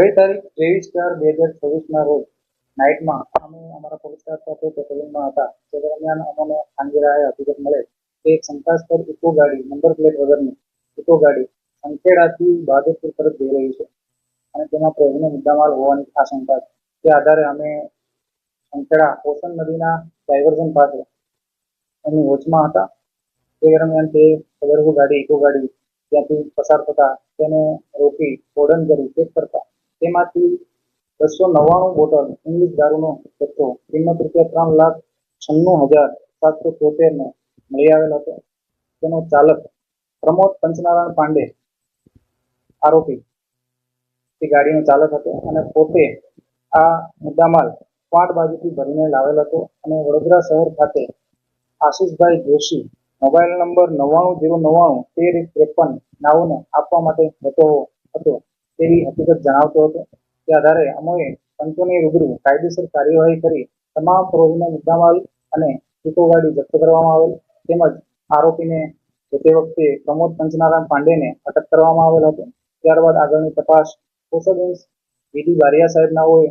ગઈ તારીખ 23/4/2026 રોજ નાઇટમાં અમે અમારા પોલીસ સ્ટાફ સાથે પેટ્રોલિંગમાં હતા. તે દરમિયાન અમને ખાનગી રાહે હકીકત મળે કે એક શંકાસ્પદ ઇકો ગાડી, નંબર પ્લેટ વગરની ઇકો ગાડી સંખેડાથી બહાદુરપુર તરફ જઈ રહી છે અને તેમાં પ્રોહિનો મુદ્દામાલ હોવાની આશંકા છે. તે આધારે અમે સંખેડા ઓશન નદીના ડાયવર્ઝન પાસે એમની વોચમાં હતા. તે દરમિયાન તે સદરભુ ગાડી, ઇકો ગાડી ત્યાંથી પસાર થતા તેને રોકી કોર્ડન કરી ચેક કરતા તેમાંથી 299 બોટલ ઇંગ્લિશ દારૂનો જથ્થો કિંમત ₹3,96,773 મળી આવેલ હતો. તેનો ચાલક પ્રમોદ પંચનારાયણ પાંડે આરોપી તે ગાડીનો ચાલક હતો અને પોતે આ મુદ્દામાલ ક્વાંટ બાજુથી ભરીને લાવેલ હતો અને વડોદરા શહેર ખાતે આશીષભાઈ જોશી મોબાઈલ નંબર 9909911353 નાઓને આપવા માટે જતો હતો તેવી હકીકત જણાવતો હતો. તે આધારે અમોએ પંચોની રૂબરૂ કાયદેસર કાર્યવાહી કરી તમામ પ્રોહિનો મુદ્દામાલ અને ઇકો ગાડી જપ્ત કરવામાં આવેલ તેમજ આરોપીને તે વખતે પ્રમોદ પંચનારાયણ પાંડેને અટક કરવામાં આવેલ હતો. ત્યારબાદ આગળની તપાસ સ્પેશિયલ ઇન્સ વીડી બારિયા સાહેબ નાઓએ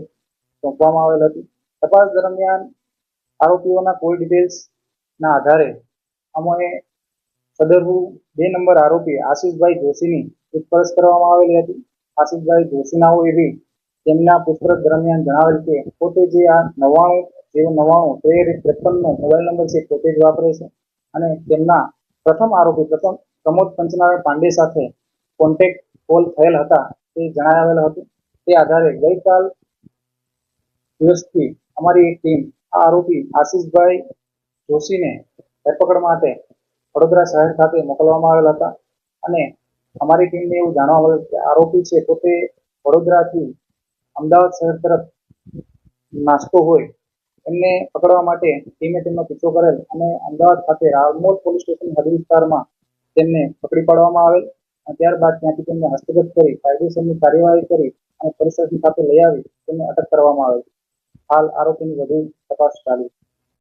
સોંપવામાં આવેલ હતી. તપાસ દરમિયાન આરોપીઓના કોલ ડિટેલ્સના આધારે અમોએ સદરભુ 2 નંબર આરોપી આશીષભાઈ જોશીની પૂછપરછ કરવામાં આવેલી હતી. આશીષભાઈ જોશી નાઓએ બી તેમના પૂછપરછ દરમિયાન જણાવેલ કે પોતે જે આ 99099353 નો મોબાઈલ નંબર છે પોતે જ વાપરે છે અને તેમના પ્રથમ આરોપી પ્રમોદ પંચનારાયણ પાંડે સાથે કોન્ટેક્ટ કોલ થયેલ હતા તે જણાવેલ હતું. તે આધારે ગઈકાલ દિવસથી અમારી એક ટીમ આ આરોપી આશીષભાઈ જોશીને ધરપકડ માટે વડોદરા શહેર ખાતે મોકલવામાં આવેલ હતા અને અમારી ટીમને એવું જાણવા મળેલ કે આરોપી છે પોતે વડોદરાથી અમદાવાદ શહેર તરફ નાસ્તો હોય એમને પકડવા માટે ટીમે તેમનો પીછો કરેલ અને અમદાવાદ ખાતે રામોદ પોલીસ સ્ટેશન હદ વિસ્તારમાં તેમને પકડી પાડવામાં આવેલ અને ત્યારબાદ ત્યાંથી તેમને હસ્તગત કરી કાયદેસરની કાર્યવાહી કરી અને પોલીસ સ્ટેશન ખાતે લઈ આવી તેમને અટક કરવામાં આવેલ. હાલ આરોપીની વધુ તપાસ ચાલુ છે.